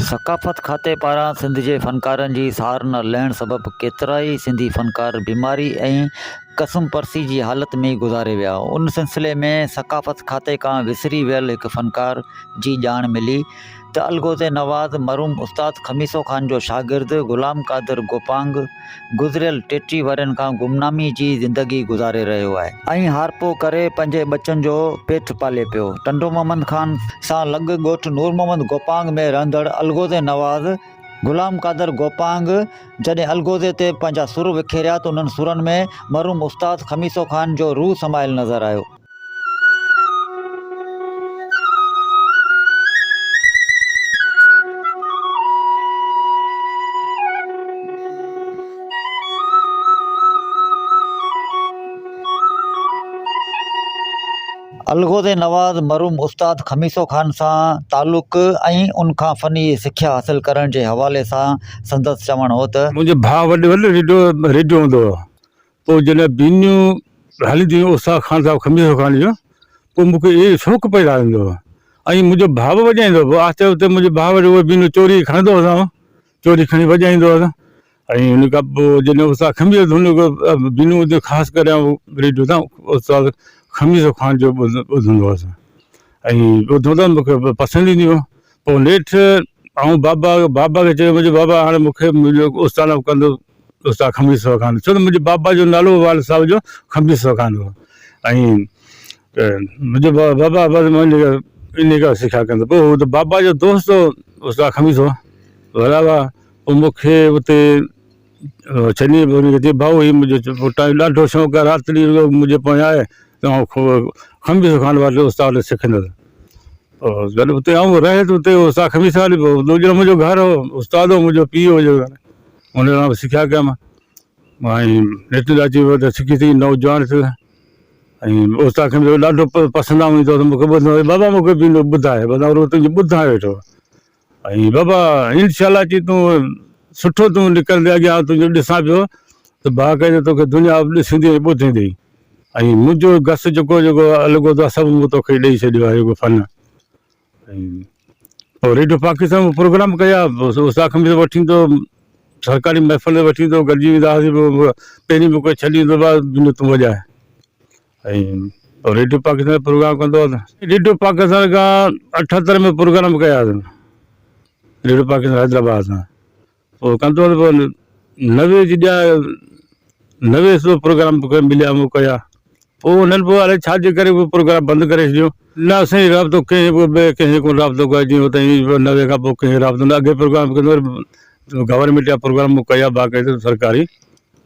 सकाफ़त खाते पारां सिंध जे फ़नकारनि जी सार न लहण सबबि केतिरा ई सिंधी फ़नकार बीमारी ऐं कसम परसी जी हालत में गुज़ारे विया। उन सिलसिले में सकाफ़त खाते खां विसरी वियल हिकु फ़नकार जी ॼाण मिली त अलगोज़े नवाज़ मरहूम उस्ताद खमीसो ख़ान जो शागिर्दु ग़ुलाम क़ादिर गोपांग गुज़िरियल 33 वरनि खां गुमनामी जी ज़िंदगी गुज़ारे रहियो आहे ऐं हारपो करे पंहिंजे ॿचनि जो पेट पाले पियो। टंडो मोहम्मद ख़ान सां लॻ ॻोठु नूर मोहम्मद गोपांग में रहंदड़ अलगोज़े नवाज़ ग़ुलाम क़ादिर गोपांग जॾहिं अलगोज़े ते पंहिंजा सुर विखेरिया त उन्हनि सुरनि में मरहूम उस्ताद खमीसो ख़ान जो रूह समायल नज़र आयो। अलगोज़े नवाज़ मरहूम उस्ताद खमीसो ख़ान सां तालुक़ ऐं उनखां फ़नी सिख्या हासिल करण जे हवाले सां संदसि चवणु हो त मुंहिंजो भाउ वॾो रेडियो हूंदो हुओ। पोइ जॾहिं बीनियूं हलंदी हुयूं उस्ताद ख़ान साहिबु खमीसो ख़ान जो, पोइ मूंखे इहो शौक़ु पैदा थींदो हुओ ऐं मुंहिंजो भाउ बि वॼाईंदो हुओ। आहिस्ते आहिस्ते मुंहिंजो भाउ वरी उहो बीनियूं चोरी खणंदो हुओ, चोरी खणी वॼाईंदो हुओ ऐं उन खां पोइ जॾहिं उस्ताद खमीसो धुन बीनियूं ख़ासि करे रेडियो तां उस्ताद खमीसो ख़ान जो ॿुधंदो हुअसि ऐं ॿुधो त मूंखे पसंदि ईंदी हुओ। पोइ नेठि ऐं बाबा खे चयो मुंहिंजो बाबा हाणे मूंखे मुंहिंजो उस्ताद कंदो उस्ताद खमीसो ख़ान, छो त मुंहिंजे बाबा जो नालो वाल साहिब जो खमीसो ख़ान हो ऐं मुंहिंजो बाबा बसि इन खां सिखिया कंदो। पोइ हू त बाबा जो दोस्त हो उस्ताद खमीसो बराबरि। पोइ मूंखे उते छॾी चई भाऊ ही मुंहिंजो पुटु ॾाढो शौक़ु आहे, राति ॾींहुं मुंहिंजे पोयां आहे त खमीसो ख़ान वाले उस्ताद सिखंदुसि। पोइ जॾहिं उते आऊं रहे त उते उस्ताद खमीसो वाली पोइ मुंहिंजो घर हो, उस्ताद हो, मुंहिंजो पीउ हुओ हुन खां सिखिया कया मां ऐं नेठि अची वियो त सिखी थी नौजवान थियो ऐं उस्ताद खमीसो ॾाढो पसंदि आऊं ईंदो त मूंखे ॿुधंदो बाबा मूंखे बि ॿुधाए तुंहिंजी ॿुधां वेठो ऐं बाबा इनशाला अची तूं सुठो तूं निकिरंदे अॻियां तुंहिंजो ॾिसां पियो त बाक़ाइदे तोखे दुनिया ॾिसंदी ॿुधंदी ऐं मुंहिंजो घसि जेको अलॻि आहे सभु मूं तोखे ॾेई छॾियो आहे जेको फन। ऐं पोइ रेडियो पाकिस्तान में प्रोग्राम कया, उस्ताद खमीसो वठी ईंदो सरकारी महफ़िल वठी ईंदो, गॾिजी वेंदा हुआसीं। पोइ पहिरीं मूंखे छॾी ईंदो आहे तूं वॼाए ऐं पोइ रेडियो पाकिस्तान प्रोग्राम कंदो आहे। रेडियो पाकिस्तान खां 78 में प्रोग्राम कयासीं रेडियो पाकिस्तान हैदराबाद सां। पोइ कंदो त पोइ 90 जी 90 प्रोग्राम मूंखे मिलिया मूं कया। पोइ उन्हनि पोइ अलाए छाजे करे उहो प्रोग्राम बंदि करे छॾियो। न असांजी राब्तो कंहिं ॿिए कंहिं कोन राब्तो कयो जीअं हुतां 90 खां पोइ कंहिं राब्तो न। अॻे प्रोग्राम कंदो गवर्नमेंट जा प्रोग्राम मूं कया बाक़ाइदे सरकारी,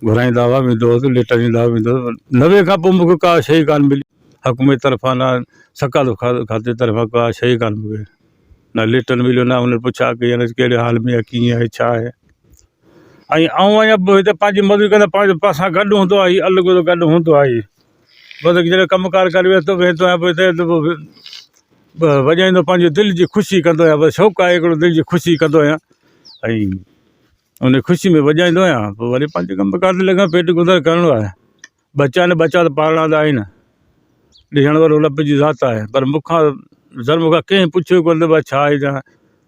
घुराईंदा हुआ वेंदो हुउसि, लेटर ईंदा हुआ वेंदो हुउसि। 90 खां पोइ मूंखे का शइ कान मिली हुकूमत तरफ़ां, न सकाफ़त खाते तरफ़ां का शइ कान मूंखे, न लेटर मिलियो न हुन पुछा की कहिड़े हाल में आहे, कीअं आहे, छा आहे। ऐं अञा पोइ हिते पंहिंजी मज़ूरी कंदा पंहिंजो पासां गॾु हूंदो आहे, अलॻि गॾु हूंदो आहे। बसि जॾहिं कमुकारु करे वेंदो आहियां पोइ हिते पोइ वॼाईंदो पंहिंजी दिलि जी ख़ुशी कंदो आहियां। बसि शौक़ु आहे हिकिड़ो, दिलि जी ख़ुशी कंदो आहियां ऐं उन ख़ुशी में वॼाईंदो आहियां। पोइ वरी पंहिंजे कमुकार ते लॻा पेट गुज़र करिणो आहे। बचा न बचा त पालणा त आहिनि, ॾियण वारो रब जी ज़ात आहे। पर मूंखां मूंखां कंहिं पुछियो कोन त छा आहे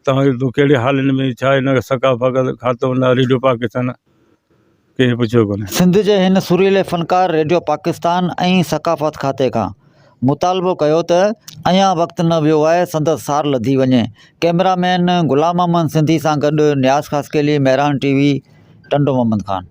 तव्हां तूं कहिड़े हालनि में, छा आहे न सकाफ़त खातो, न रेडियो पाकिस्तान, कंहिं पुछियो कोन्हे। सिंध जे हिन सुरीले फ़नकार रेडियो पाकिस्तान ऐं सकाफ़त खाते खां मुतालबो कयो त अञा वक़्तु न वियो आहे संदसि सार लधी वञे। कैमरामैन ग़ुलाम अहमद सिंधी सां गॾु नियाज़ ख़ासकेली, महरान TV, टंडो मोहम्मद ख़ान।